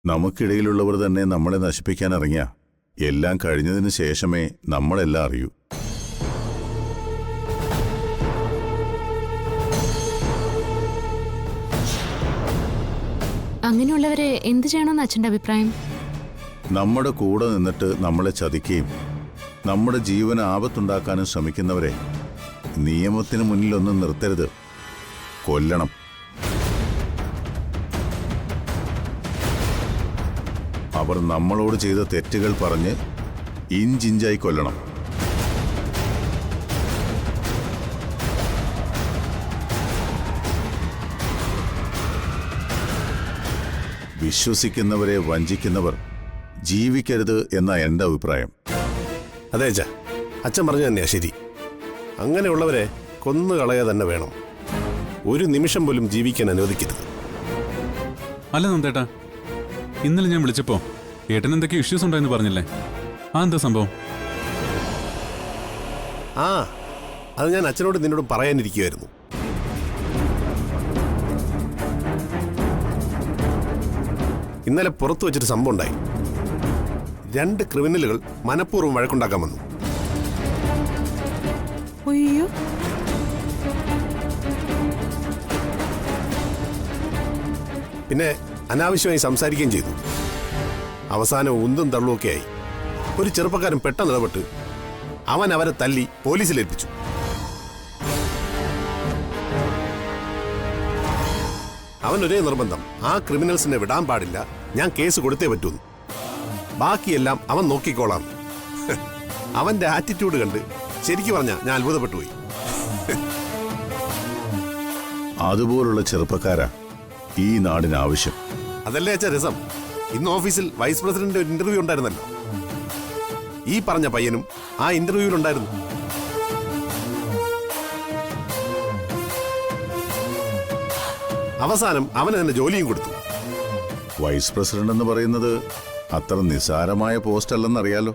നമുക്കിടയിലുള്ളവർ തന്നെ നമ്മളെ നശിപ്പിക്കാൻ ഇറങ്ങിയ എല്ലാം കഴിഞ്ഞതിന് ശേഷമേ നമ്മളെല്ലാം അറിയൂ. അങ്ങനെയുള്ളവരെ എന്ത് ചെയ്യണമെന്ന് അച്ഛൻ്റെ അഭിപ്രായം? നമ്മുടെ കൂടെ നിന്നിട്ട് നമ്മളെ ചതിക്കുകയും നമ്മുടെ ജീവന് ആപത്തുണ്ടാക്കാനും ശ്രമിക്കുന്നവരെ നിയമത്തിന് മുന്നിലൊന്നും നിർത്തരുത്, കൊല്ലണം. അവർ നമ്മളോട് ചെയ്ത തെറ്റുകൾ പറഞ്ഞ് ഇഞ്ചിഞ്ചായി കൊല്ലണം. വിശ്വസിക്കുന്നവരെ വഞ്ചിക്കുന്നവർ ജീവിക്കരുത് എന്ന എൻ്റെ അഭിപ്രായം. അതെ അച്ഛാ, അച്ഛൻ പറഞ്ഞു തന്നെയാ ശരി. അങ്ങനെയുള്ളവരെ കൊന്നുകളയുക തന്നെ വേണം. ഒരു നിമിഷം പോലും ജീവിക്കാൻ അനുവദിക്കരുത്. അല്ല നന്ദേട്ടാ, ഇന്നലെ ഞാൻ വിളിച്ചപ്പോ ഏട്ടൻ എന്തൊക്കെ ഇഷ്യൂസ് ഉണ്ടായെന്ന് പറഞ്ഞില്ലേ? എന്താ സംഭവം? അത് ഞാൻ അച്ഛനോട് നിന്നോടും പറയാനിരിക്കുമായിരുന്നു. ഇന്നലെ പുറത്തു വെച്ചിട്ട് സംഭവം ഉണ്ടായി. 2 ക്രിമിനലുകൾ മനഃപൂർവ്വം വഴക്കുണ്ടാക്കാൻ വന്നു. അയ്യോ, പിന്നെ അനാവശ്യമായി സംസാരിക്കുകയും ചെയ്തു. അവസാനം ഉന്തും തള്ളുമൊക്കെ ആയി. ഒരു ചെറുപ്പക്കാരൻ പെട്ടെന്ന് ഇടപെട്ട് അവൻ അവരെ തല്ലി പോലീസിലേൽപ്പിച്ചു. അവൻ ഒരേ നിർബന്ധം, ആ ക്രിമിനൽസിനെ വിടാൻ പാടില്ല, ഞാൻ കേസ് കൊടുത്തേ പറ്റൂന്ന്. ബാക്കിയെല്ലാം അവൻ നോക്കിക്കോളാം. അവന്റെ ആറ്റിറ്റ്യൂഡ് കണ്ട് ശരിക്കും പറഞ്ഞാൽ ഞാൻ അത്ഭുതപ്പെട്ടു പോയി. അതുപോലുള്ള ചെറുപ്പക്കാരാ ഈ നാടിന് ആവശ്യം. അതല്ലേ അച്ഛാ രസം. ഇന്ന് ഓഫീസിൽ വൈസ് പ്രസിഡന്റ് ഒരു ഇന്റർവ്യൂ ഉണ്ടായിരുന്നല്ലോ. ഈ പറഞ്ഞ പയ്യനും ആ ഇന്റർവ്യൂവിലുണ്ടായിരുന്നു. അവസാനം അവന് തന്നെ ജോലിയും കൊടുത്തു. വൈസ് പ്രസിഡന്റ് എന്ന് പറയുന്നത് അത്ര നിസ്സാരമായ പോസ്റ്റ് അല്ലെന്നറിയാലോ.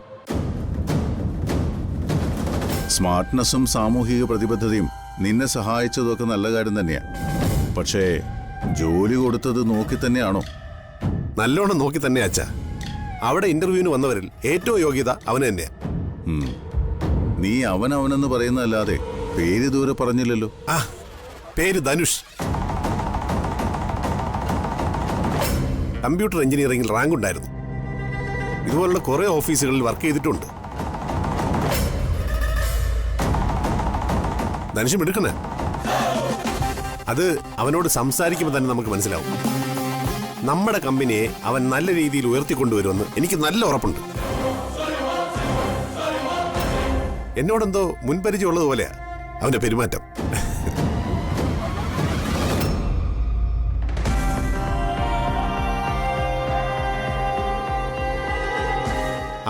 സ്മാർട്ട്നെസ്സും സാമൂഹിക പ്രതിബദ്ധതയും നിന്നെ സഹായിച്ചതൊക്കെ നല്ല കാര്യം തന്നെയാ. പക്ഷേ ജോലി കൊടുത്തത് നോക്കി തന്നെയാണോ? നല്ലോണം നോക്കി തന്നെ അച്ഛാ. അവിടെ ഇന്റർവ്യൂവിന് വന്നവരിൽ ഏറ്റവും യോഗ്യത അവന് തന്നെയാ. നീ അവനെന്ന് പറയുന്നതല്ലാതെ പേര് ദൂരെ പറഞ്ഞില്ലല്ലോ. പേര് ധനുഷ്. കമ്പ്യൂട്ടർ എഞ്ചിനീയറിംഗിൽ റാങ്ക് ഉണ്ടായിരുന്നു. ഇതുപോലുള്ള കുറെ ഓഫീസുകളിൽ വർക്ക് ചെയ്തിട്ടുണ്ട്. ധനുഷ് എടുക്കണേ. അത് അവനോട് സംസാരിക്കുമ്പോൾ തന്നെ നമുക്ക് മനസ്സിലാവും. നമ്മുടെ കമ്പനിയെ അവൻ നല്ല രീതിയിൽ ഉയർത്തിക്കൊണ്ടുവരുമെന്ന് എനിക്ക് നല്ല ഉറപ്പുണ്ട്. എന്നോടെന്തോ മുൻപരിചയമുള്ളതുപോലെയാ അവന്റെ പെരുമാറ്റം.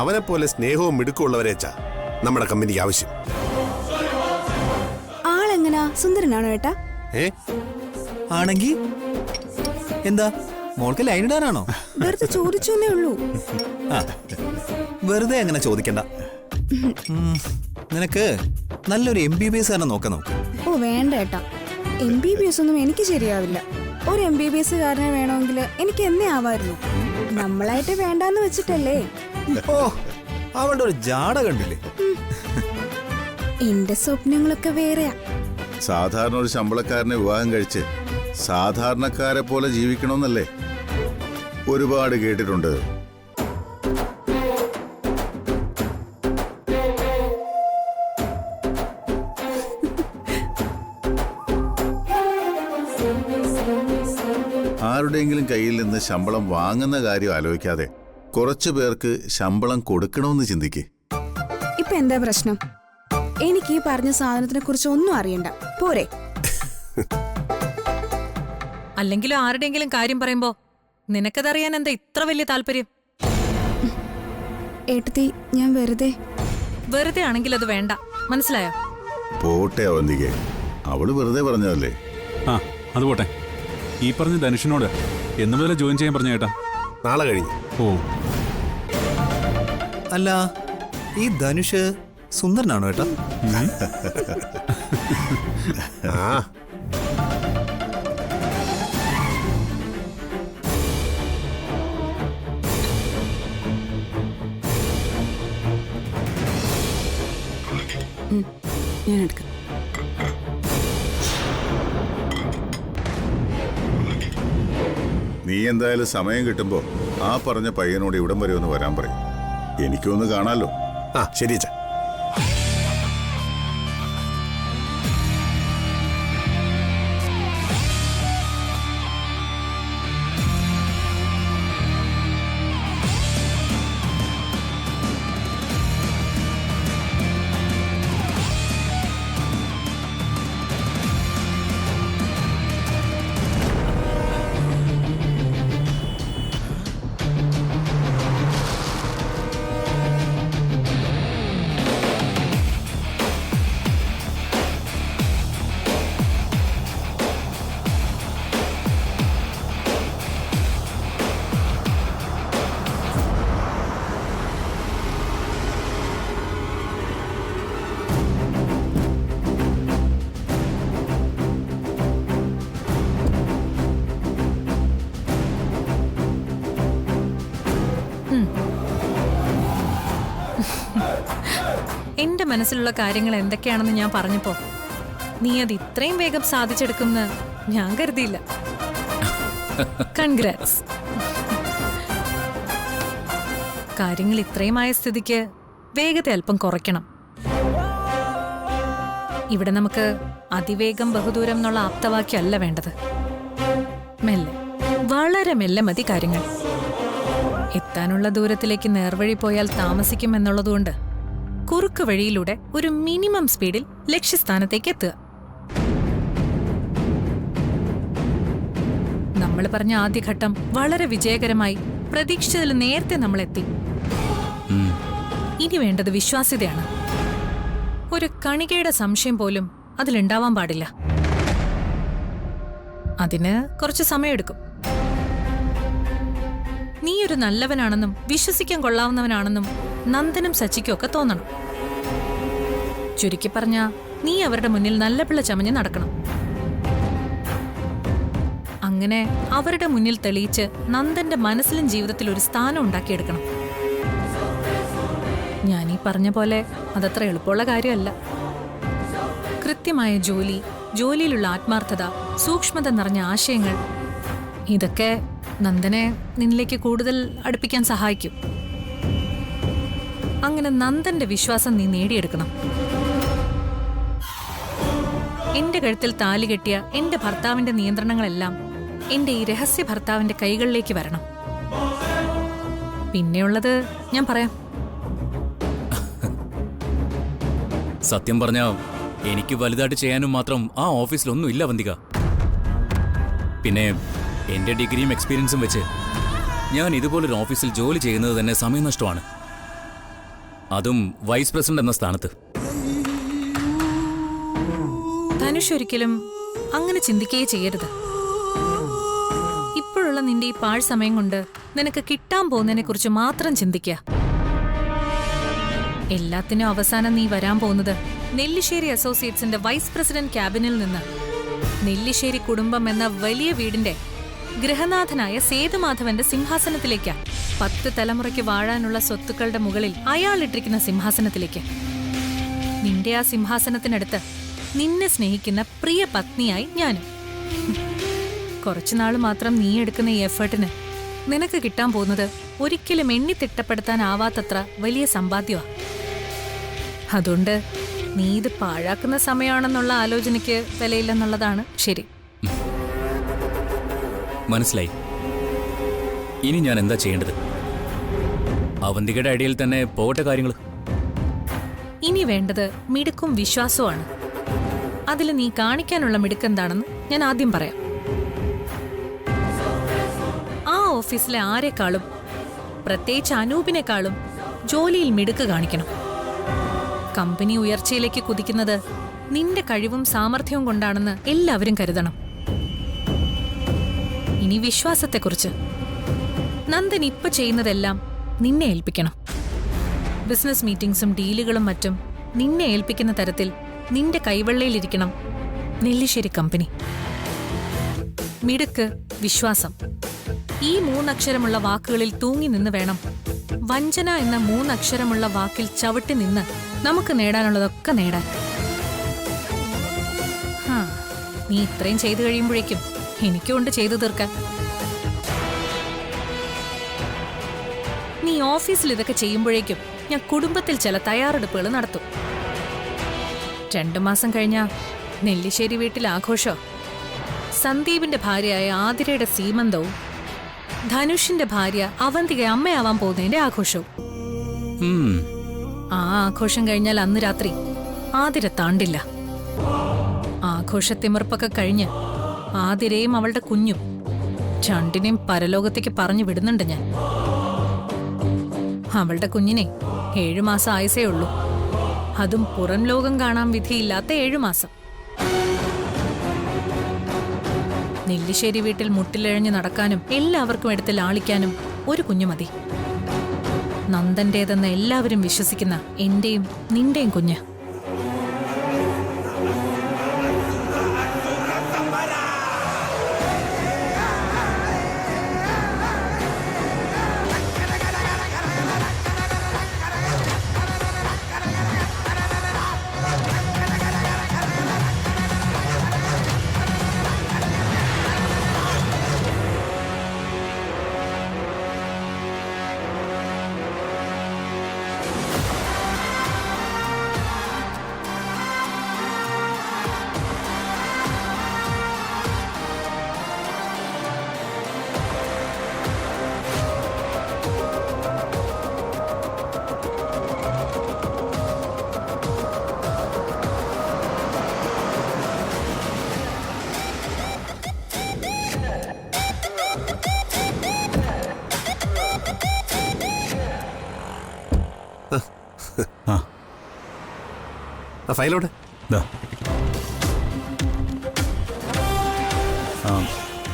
അവനെപ്പോലെ സ്നേഹവും മിടുക്കമുള്ളവരെ വെച്ചാ നമ്മുടെ കമ്പനിക്ക് ആവശ്യം. ആളെങ്ങനാ? സുന്ദരനാണോ ഏട്ടാ? ആണെങ്കി എന്താ, മോൾക്ക് ലൈൻ ഇടാനാണോ? വെറുതെ ചോദിച്ചേ ഉള്ളൂ. വെറുതെ അങ്ങനെ ചോദിക്കണ്ട. നിനക്ക് നല്ലൊരു MBBS കാരനെ നോക്കാം. ഓ വേണ്ട ഏട്ടാ, MBBS ഒന്നും എനിക്ക് ശരിയാവില്ല. ഒരു MBBS കാരനെ വേണമെങ്കിൽ എനിക്ക് എന്നേ ആവായിരുന്നു. നമ്മളായിട്ട് വേണ്ടാന്ന് വെച്ചിട്ടല്ലേ. ഓ, അവളുടെ ഒരു ജാട കണ്ടില്ലേ? എന്റെ സ്വപ്നങ്ങളൊക്കെ വേറെയാ. സാധാരണ ഒരു ശമ്പളക്കാരനെ വിവാഹം കഴിച്ച് സാധാരണക്കാരെ പോലെ ജീവിക്കണമെന്നല്ലേ ഒരുപാട് കേട്ടിട്ടുണ്ട്. ആരുടെയെങ്കിലും കയ്യിൽ നിന്ന് ശമ്പളം വാങ്ങുന്ന കാര്യം ആലോചിക്കാതെ കുറച്ചു പേർക്ക് ശമ്പളം കൊടുക്കണമെന്ന് ചിന്തിക്കേ. ഇപ്പൊ എന്താ പ്രശ്നം? എനിക്ക് ഈ പറഞ്ഞ സാധനത്തിനെ കുറിച്ച് ഒന്നും അറിയണ്ട, പോരെ? അല്ലെങ്കിലും ആരുടെയെങ്കിലും കാര്യം പറയുമ്പോ നിനക്കതറിയാൻ എന്താ ഇത്ര വലിയ താല്പര്യം? ഏട്ടത്തി, ഞാൻ വെറുതെ ആണെങ്കിൽ അത് വേണ്ട, മനസ്സിലായോ? പോട്ടെ അവന്തികെ, അവള് വെറുതെ പറഞ്ഞതല്ലേ. അത് പോട്ടെ. ഈ പറഞ്ഞ ധനുഷിനോട് എന്ന് മുതലേ ജോയിൻ ചെയ്യാൻ പറഞ്ഞ ഏട്ടാ? നാളെ കഴിഞ്ഞു. ഓ, അല്ല, ഈ ധനുഷ് സുന്ദരനാണോ ഏട്ടാ? ഞാൻ എടുക്കാം. നീ എന്തായാലും സമയം കിട്ടുമ്പോ ആ പറഞ്ഞ പയ്യനോട് ഇവിടം വരെ ഒന്ന് വരാൻ പറയും. എനിക്കൊന്ന് കാണാലോ. ആ ശരി അച്ഛാ. എന്റെ മനസ്സിലുള്ള കാര്യങ്ങൾ എന്തൊക്കെയാണെന്ന് ഞാൻ പറഞ്ഞപ്പോ നീ അത് ഇത്രയും വേഗം സാധിച്ചെടുക്കുമെന്ന് ഞാൻ കരുതിയില്ല. കൺഗ്രാറ്റ്സ്. കാര്യങ്ങൾ ഇത്രയുമായ സ്ഥിതിക്ക് വേഗത അല്പം കുറയ്ക്കണം. ഇവിടെ നമുക്ക് അതിവേഗം ബഹുദൂരം എന്നുള്ള ആപ്തവാക്യമല്ല വേണ്ടത്. മെല്ലെ, വളരെ മെല്ലെ മതി കാര്യങ്ങൾ. എത്താനുള്ള ദൂരത്തിലേക്ക് നേർവഴി പോയാൽ താമസിക്കുമെന്നുള്ളതുകൊണ്ട് കുറുക്ക് വഴിയിലൂടെ ഒരു മിനിമം സ്പീഡിൽ ലക്ഷ്യസ്ഥാനത്തേക്ക് എത്തുക. നമ്മൾ പറഞ്ഞ ആദ്യഘട്ടം വളരെ വിജയകരമായി പ്രതീക്ഷിച്ചതിൽ നേരത്തെ നമ്മൾ എത്തി. ഇനി വേണ്ടത് വിശ്വാസ്യതയാണ്. ഒരു കണികയുടെ സംശയം പോലും അതിലുണ്ടാവാൻ പാടില്ല. അതിന് കുറച്ച് സമയമെടുക്കും. നീ ഒരു നല്ലവനാണെന്നും വിശ്വസിക്കാൻ കൊള്ളാവുന്നവനാണെന്നും നന്ദനും സച്ചിക്കും ഒക്കെ തോന്നണം. ചുരുക്കി പറഞ്ഞ നീ അവരുടെ മുന്നിൽ നല്ല പിള്ള ചമഞ്ഞ് നടക്കണം. അങ്ങനെ അവരുടെ മുന്നിൽ തെളിയിച്ച് നന്ദന്റെ മനസ്സിലും ജീവിതത്തിൽ ഒരു സ്ഥാനം ഉണ്ടാക്കിയെടുക്കണം. ഞാനീ പറഞ്ഞ പോലെ അതത്ര എളുപ്പമുള്ള കാര്യമല്ല. കൃത്യമായ ജോലി, ജോലിയിലുള്ള ആത്മാർത്ഥത, സൂക്ഷ്മത നിറഞ്ഞ ആശയങ്ങൾ, ഇതൊക്കെ നന്ദനെ നിന്നിലേക്ക് കൂടുതൽ അടുപ്പിക്കാൻ സഹായിക്കും. അങ്ങനെ നന്ദന്റെ വിശ്വാസം നീ നേടിയെടുക്കണം. എന്റെ കഴുത്തിൽ താലി കെട്ടിയ എന്റെ ഭർത്താവിന്റെ നിയന്ത്രണങ്ങളെല്ലാം എന്റെ ഈ രഹസ്യ ഭർത്താവിന്റെ കൈകളിലേക്ക് വരണം. പിന്നെയുള്ളത് ഞാൻ പറയാം. സത്യം പറഞ്ഞ എനിക്ക് വലുതായിട്ട് ചെയ്യാനും മാത്രം ആ ഓഫീസിലൊന്നും ഇല്ല വന്തിക. പിന്നെ എന്റെ ഡിഗ്രിയും എക്സ്പീരിയൻസും വെച്ച് ഞാൻ ഇതുപോലൊരു ഓഫീസിൽ ജോലി ചെയ്യുന്നത് തന്നെ സമയനഷ്ടമാണ്. അതും വൈസ് പ്രസിഡന്റ് എന്ന സ്ഥാനത്ത്. ധനുഷ് ഒരിക്കലും അങ്ങനെ ചിന്തിക്കുകയേ ചെയ്യരുത്. ഇപ്പോഴുള്ള നിന്റെ ഈ പാഴ് സമയം കൊണ്ട് നിനക്ക് കിട്ടാൻ പോകുന്നതിനെ കുറിച്ച് മാത്രം ചിന്തിക്കുക. എല്ലാത്തിനും അവസാനം നീ വരാൻ പോകുന്നത് നെല്ലിശ്ശേരി അസോസിയേറ്റ്സിന്റെ വൈസ് പ്രസിഡന്റ് ക്യാബിനിൽ നിന്ന് നെല്ലിശ്ശേരി കുടുംബം എന്ന വലിയ വീടിന്റെ ഗൃഹനാഥനായ സേതുമാധവന്റെ സിംഹാസനത്തിലേക്കാ. 10 തലമുറയ്ക്ക് വാഴാനുള്ള സ്വത്തുക്കളുടെ മുകളിൽ അയാൾ ഇട്ടിരിക്കുന്ന സിംഹാസനത്തിലേക്ക്. നിന്റെ ആ സിംഹാസനത്തിനടുത്ത് നിന്നെ സ്നേഹിക്കുന്ന പ്രിയ പത്നിയായി ഞാനും. കുറച്ചുനാൾ മാത്രം നീ എടുക്കുന്ന ഈ എഫേർട്ടിന് നിനക്ക് കിട്ടാൻ പോകുന്നത് ഒരിക്കലും എണ്ണിത്തിട്ടപ്പെടുത്താനാവാത്തത്ര വലിയ സമ്പാദ്യമാണ്. അതുകൊണ്ട് നീ ഇത് പാഴാക്കുന്ന സമയമാണെന്നുള്ള ആലോചനയ്ക്ക് വിലയില്ലെന്നുള്ളതാണ് ശരി. മനസ്സിലായി. ഇനി ഞാൻ എന്താ ചെയ്യേണ്ടത്? അവന്തികയുടെ ഐഡിയയിൽ തന്നെ പോകട്ടെ കാര്യങ്ങൾ. ഇനി വേണ്ടത് മിടുക്കും വിശ്വാസവുമാണ്. അതിൽ നീ കാണിക്കാനുള്ള മിടുക്കെന്താണെന്ന് ഞാൻ ആദ്യം പറയാം. ആ ഓഫീസിലെ ആരെക്കാളും, പ്രത്യേകിച്ച് അനൂപിനെക്കാളും ജോലിയിൽ മിടുക്ക് കാണിക്കണം. കമ്പനി ഉയർച്ചയിലേക്ക് കുതിക്കുന്നത് നിന്റെ കഴിവും സാമർഥ്യവും കൊണ്ടാണെന്ന് എല്ലാവരും കരുതണം. ഇനി വിശ്വാസത്തെക്കുറിച്ച്. നന്ദൻ ഇപ്പൊ ചെയ്യുന്നതെല്ലാം നിന്നെ ഏൽപ്പിക്കണം. ബിസിനസ് മീറ്റിംഗ്സും ഡീലുകളും മറ്റും നിന്നെ ഏൽപ്പിക്കുന്ന തരത്തിൽ നിന്റെ കൈവെള്ളയിലിരിക്കണം നെല്ലിശ്ശേരി കമ്പനി. മിടുക്ക്, വിശ്വാസം, ഈ 3 അക്ഷരമുള്ള വാക്കുകളിൽ തൂങ്ങി നിന്ന് വേണം വഞ്ചന എന്ന 3 അക്ഷരമുള്ള വാക്കിൽ ചവിട്ടി നിന്ന് നമുക്ക് നേടാനുള്ളതൊക്കെ നേടാൻ. നീ ഇത്രയും ചെയ്തു കഴിയുമ്പോഴേക്കും എനിക്കുണ്ട് ചെയ്തു തീർക്കാൻ. നീ ഓഫീസിൽ ഇതൊക്കെ ചെയ്യുമ്പോഴേക്കും ഞാൻ കുടുംബത്തിൽ ചില തയ്യാറെടുപ്പുകൾ നടത്തും. 2 മാസം കഴിഞ്ഞാ നെല്ലിശ്ശേരി വീട്ടിൽ ആഘോഷം. സന്ദീപിന്റെ ഭാര്യയായ ആതിരയുടെ സീമന്തവും ധനുഷിന്റെ ഭാര്യ അവന്തിക അമ്മയാവാൻ പോകുന്നതിന്റെ ആഘോഷവും. ആ ആഘോഷം കഴിഞ്ഞാൽ അന്ന് രാത്രി ആതിര താണ്ടില്ല. ആഘോഷത്തിമിർപ്പൊക്കെ കഴിഞ്ഞ് ആതിരയും അവളുടെ കുഞ്ഞും രണ്ടിനെയും പരലോകത്തേക്ക് പറഞ്ഞു വിടുന്നുണ്ട് ഞാൻ. അവളുടെ കുഞ്ഞിനെ 7 മാസം ആയുസേ ഉള്ളൂ. അതും പുറം ലോകം കാണാൻ വിധിയില്ലാത്ത 7 മാസം. നെല്ലിശ്ശേരി വീട്ടിൽ മുട്ടിലിഴഞ്ഞ് നടക്കാനും എല്ലാവർക്കും എടുത്ത് ലാളിക്കാനും ഒരു കുഞ്ഞു മതി. നന്ദന്റേതെന്ന് എല്ലാവരും വിശ്വസിക്കുന്ന എന്റെയും നിന്റെയും കുഞ്ഞ്. ഫയലോടെ ദാ.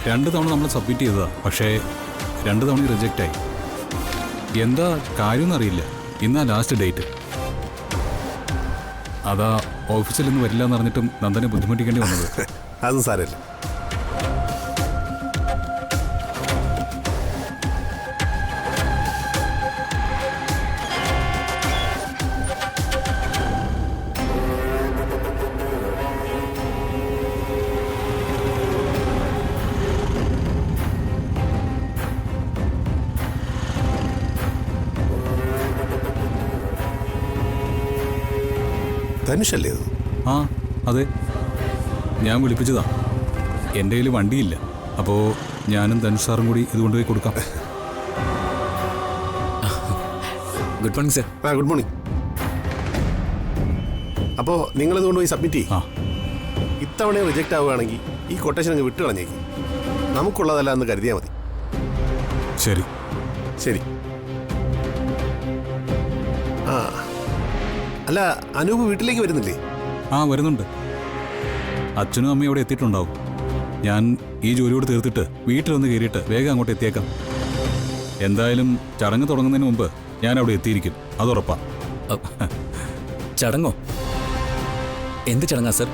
2 തവണ നമ്മൾ സബ്മിറ്റ് ചെയ്തതാ, പക്ഷേ 2 തവണ റിജക്റ്റ് ആയി. എന്താ കാര്യമൊന്നും അറിയില്ല. ഇന്നാ ലാസ്റ്റ് ഡേറ്റ്. അതാ ഓഫീസിൽ നിന്ന് വരില്ല എന്ന് പറഞ്ഞിട്ടും നന്ദനെ ബുദ്ധിമുട്ടിക്കേണ്ടി വന്നത്. അതൊന്നും സാരമില്ല. ധനുഷല്ലേ അത്? ആ അതെ, ഞാൻ വിളിപ്പിച്ചതാ. എൻ്റെ കയ്യിൽ വണ്ടിയില്ല. അപ്പോൾ ഞാനും ധനുഷ് സാറും കൂടി ഇത് കൊണ്ടുപോയി കൊടുക്കാം. Good morning sir. Good morning. അപ്പോൾ നിങ്ങളിത് കൊണ്ടുപോയി സബ്മിറ്റ് ചെയ്യും. ഇത്തവണ റിജക്റ്റ് ആവുകയാണെങ്കിൽ ഈ കൊട്ടേഷൻ അങ്ങ് വിട്ടു കളഞ്ഞേക്കും. നമുക്കുള്ളതല്ല എന്ന് കരുതിയാൽ മതി. ശരി ശരി. ആ അല്ല, അനൂപ് വീട്ടിലേക്ക് വരുന്നില്ലേ? ആ വരുന്നുണ്ട്. അച്ഛനും അമ്മയും അവിടെ എത്തിയിട്ടുണ്ടാവും. ഞാൻ ഈ ജോലിയോട് തീർത്തിട്ട് വീട്ടിലൊന്ന് കയറിയിട്ട് വേഗം അങ്ങോട്ട് എത്തിയേക്കാം. എന്തായാലും ചടങ്ങ് തുടങ്ങുന്നതിന് മുമ്പ് ഞാൻ അവിടെ എത്തിയിരിക്കും, അതുറപ്പാ. ചടങ്ങോ? എന്ത് ചടങ്ങാ സർ?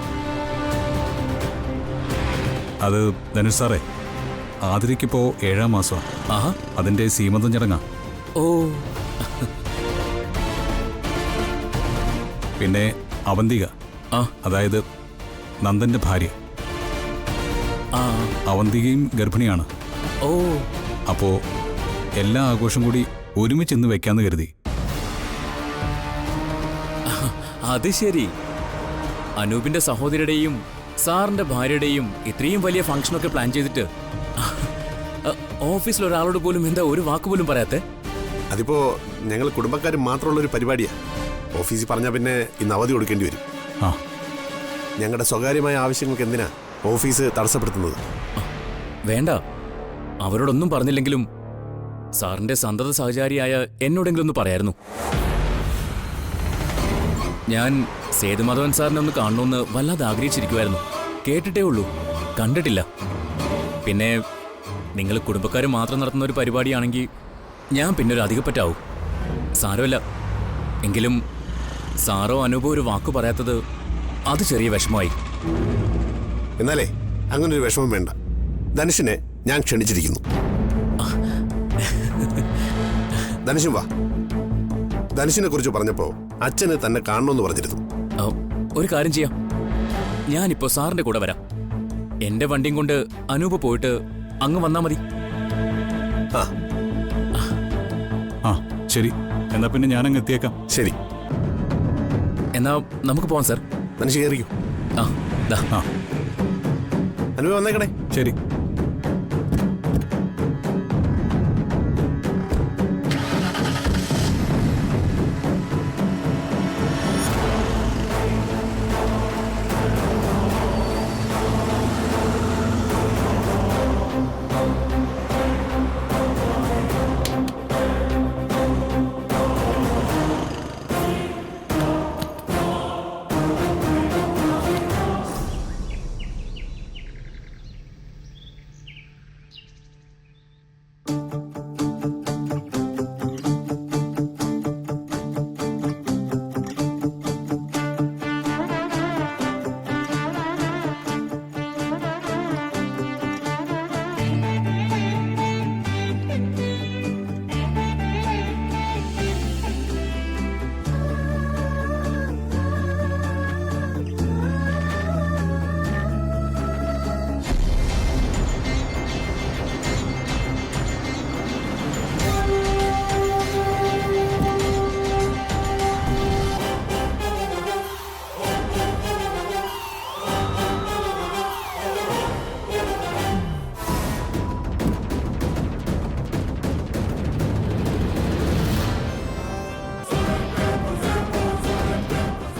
അത് ധനുഷ് സാറേ, ആതിരയ്ക്കിപ്പോ 7-ാം മാസമാണ്. ആഹാ, അതിന്റെ സീമന്തം ചടങ്ങാ. ഓ. പിന്നെ അവന്തിക, അതായത് നന്ദന്റെ ഭാര്യ, അവന്തികയും ഗർഭിണിയാണ്. ഓ. അപ്പോ എല്ലാ ആഘോഷം കൂടി ഒരുമിച്ച് ഇന്ന് വെക്കാന്ന് കരുതി. അത് ശരി. അനൂപിന്റെ സഹോദരിയുടെയും സാറിന്റെ ഭാര്യയുടെയും ഇത്രയും വലിയ ഫംഗ്ഷനൊക്കെ പ്ലാൻ ചെയ്തിട്ട് ഓഫീസിൽ ഒരാളോട് പോലും എന്താ ഒരു വാക്ക് പോലും പറയാത്തെ? അതിപ്പോ ഞങ്ങൾ കുടുംബക്കാർ മാത്രമുള്ള ഒരു പരിപാടിയാ. ഓഫീസിൽ പറഞ്ഞാൽ പിന്നെ ഇന്ന് അവധി കൊടുക്കേണ്ടി വരും. ഞങ്ങളുടെ സ്വകാര്യമായ ആവശ്യങ്ങൾക്ക് എന്തിനാ ഓഫീസ് തടസ്സപ്പെടുത്തുന്നത്? വേണ്ട, അവരോടൊന്നും പറഞ്ഞില്ലെങ്കിലും സാറിന്റെ സന്തത സഹചാരിയായ എന്നോടെങ്കിലും ഒന്ന് പറയായിരുന്നു. ഞാൻ സേതുമാധവൻ സാറിനെ ഒന്ന് കാണണമെന്ന് വല്ലാതെ ആഗ്രഹിച്ചിരിക്കുമായിരുന്നു. കേട്ടിട്ടേ ഉള്ളൂ, കണ്ടിട്ടില്ല. പിന്നെ നിങ്ങൾ കുടുംബക്കാർ മാത്രം നടത്തുന്ന ഒരു പരിപാടിയാണെങ്കിൽ ഞാൻ പിന്നെ ഒരു അധികപ്പറ്റാവും. സാരമില്ല. എങ്കിലും സാറോ അനൂപോ ഒരു വാക്ക് പറയാത്തത് അത് ചെറിയ വിഷമമായി. എന്നാലേ അങ്ങനൊരു വിഷമം വേണ്ട. ധനുഷിനെ ഞാൻ ക്ഷണിച്ചിരിക്കുന്നു. ധനുഷും വാ. ധനുഷിനെ കുറിച്ച് പറഞ്ഞപ്പോ അച്ഛന് തന്നെ കാണണമെന്ന് പറഞ്ഞിരുന്നു. ഒരു കാര്യം ചെയ്യാം, ഞാനിപ്പോ സാറിന്റെ കൂടെ വരാം. എന്റെ വണ്ടിയും കൊണ്ട് അനൂപ് പോയിട്ട് അങ്ങ് വന്നാ മതി. ആ ആ ശരി, എന്നാ പിന്നെ ഞാനങ്ങ് എത്തിയേക്കാം. ശരി, എന്നാ നമുക്ക് പോവാം സാർ. ധനുഷ് കയറിക്കൂ. ആ ദാ. ആ അനുപ വന്നേക്കണേ. ശരി.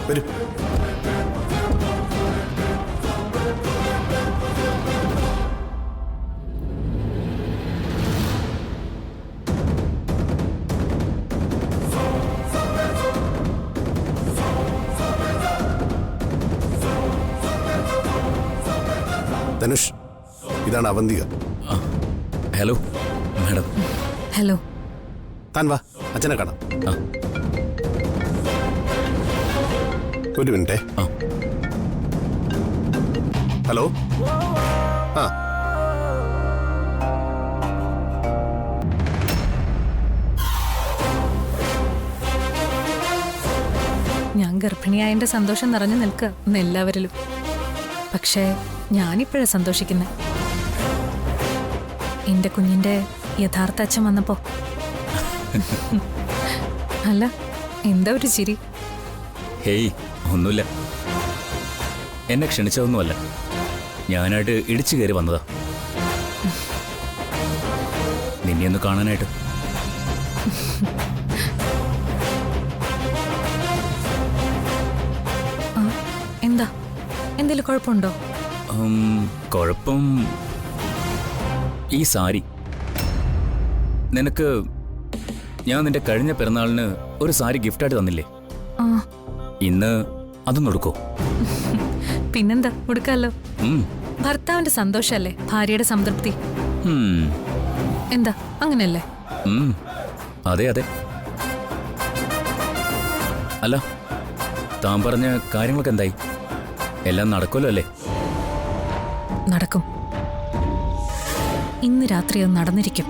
വരൂ. ധനുഷ്, ഇതാണ് അവന്തിക. Hello madam. ഹലോ. താൻ വാ, അച്ഛനെ കാണാം. ആ ഒരു മിനിറ്റേ. ആ. ഹലോ. ആ ഞാൻ ഗർഭിണിയായതിന്റെ സന്തോഷം നിറഞ്ഞു നിൽക്കുക എല്ലാവരിലും. പക്ഷേ ഞാനിപ്പോഴാ സന്തോഷിക്കുന്നത്. എന്റെ കുഞ്ഞിന്റെ യഥാർത്ഥ അച്ഛൻ വന്നപ്പോ. അല്ല, എന്താ ഒരു ചിരി? ഹേയ്, ഒന്നുമില്ല. എന്നെ ക്ഷണിച്ചതൊന്നുമല്ല, ഞാനായിട്ട് ഇടിച്ചു കയറി വന്നതാ നിന്നെ ഒന്ന് കാണാനായിട്ട്. എന്താ, എന്തെങ്കിലും കുഴപ്പമുണ്ടോ? കുഴപ്പം ഈ സാരി. നിനക്ക് ഞാൻ നിന്റെ കഴിഞ്ഞ പിറന്നാളിന് ഒരു സാരി ഗിഫ്റ്റായിട്ട് തന്നില്ലേ? ആ, ഇന്ന് അതൊന്നും എടുക്കോ? പിന്നെന്താ, കൊടുക്കാലോ. ഭർത്താവിന്റെ സന്തോഷല്ലേ ഭാര്യയുടെ സംതൃപ്തി. എന്താ, അങ്ങനെയല്ലേ? അതെ അതെ. അല്ല, താൻ പറഞ്ഞ കാര്യങ്ങളൊക്കെ എന്തായി? എല്ലാം നടക്കുമല്ലോ അല്ലേ? നടക്കും. ഇന്ന് രാത്രി അത് നടന്നിരിക്കും.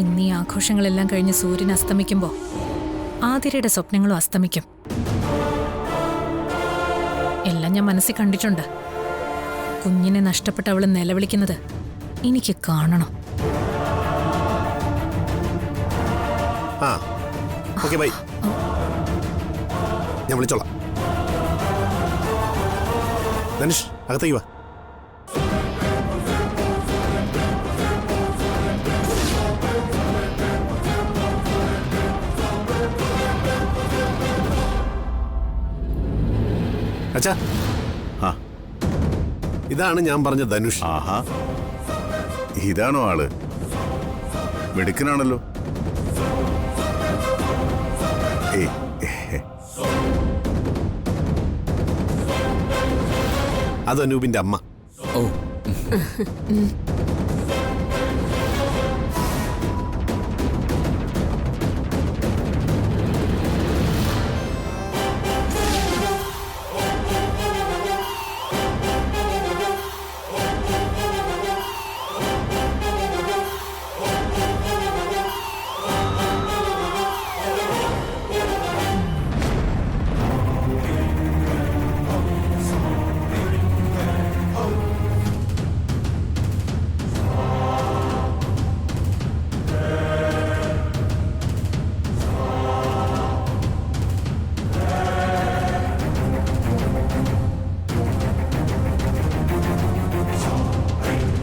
ഇന്ന് ഈ ആഘോഷങ്ങളെല്ലാം കഴിഞ്ഞ് സൂര്യൻ അസ്തമിക്കുമ്പോ ആതിരയുടെ സ്വപ്നങ്ങളും അസ്തമിക്കും. എല്ലാം ഞാൻ മനസ്സിൽ കണ്ടിട്ടുണ്ട്. കുഞ്ഞിനെ നഷ്ടപ്പെട്ട് അവള് നിലവിളിക്കുന്നത് എനിക്ക് കാണണം. ആ ഓക്കെ, ബൈ. ഞാൻ വിളിച്ചോളാം. ധനുഷ്, അകത്തേക്ക് വാ. അച്ഛാ, ആ ഇതാണ് ഞാൻ പറഞ്ഞ ധനുഷ്. ആഹാ, ഇതാണോ ആള്? മിടുക്കനാണല്ലോ. ഏയ്, അത് അനൂപിന്റെ അമ്മ. ഓ